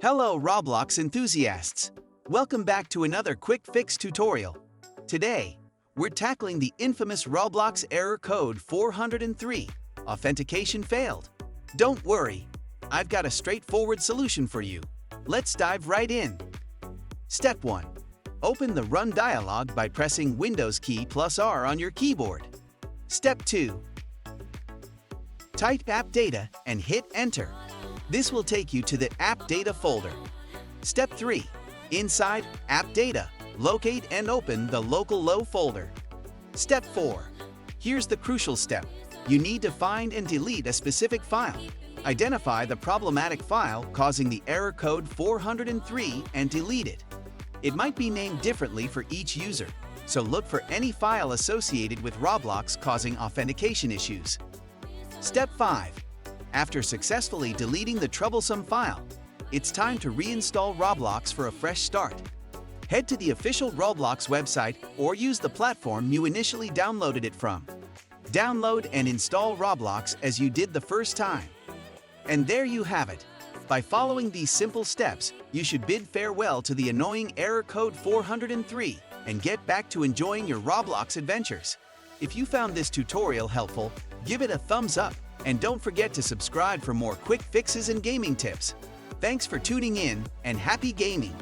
Hello Roblox enthusiasts! Welcome back to another quick fix tutorial. Today, we're tackling the infamous Roblox error code 403, authentication failed. Don't worry, I've got a straightforward solution for you. Let's dive right in. Step 1. Open the Run dialog by pressing Windows key plus R on your keyboard. Step 2. Type app data and hit Enter. This will take you to the App Data folder. Step 3. Inside App Data, locate and open the local low folder. Step 4. Here's the crucial step. You need to find and delete a specific file. Identify the problematic file causing the error code 403 and delete it. It might be named differently for each user, so look for any file associated with Roblox causing authentication issues. Step 5. After successfully deleting the troublesome file, it's time to reinstall Roblox for a fresh start. Head to the official Roblox website or use the platform you initially downloaded it from. Download and install Roblox as you did the first time. And there you have it. By following these simple steps, you should bid farewell to the annoying error code 403 and get back to enjoying your Roblox adventures. If you found this tutorial helpful, give it a thumbs up. And don't forget to subscribe for more quick fixes and gaming tips. Thanks for tuning in, and happy gaming!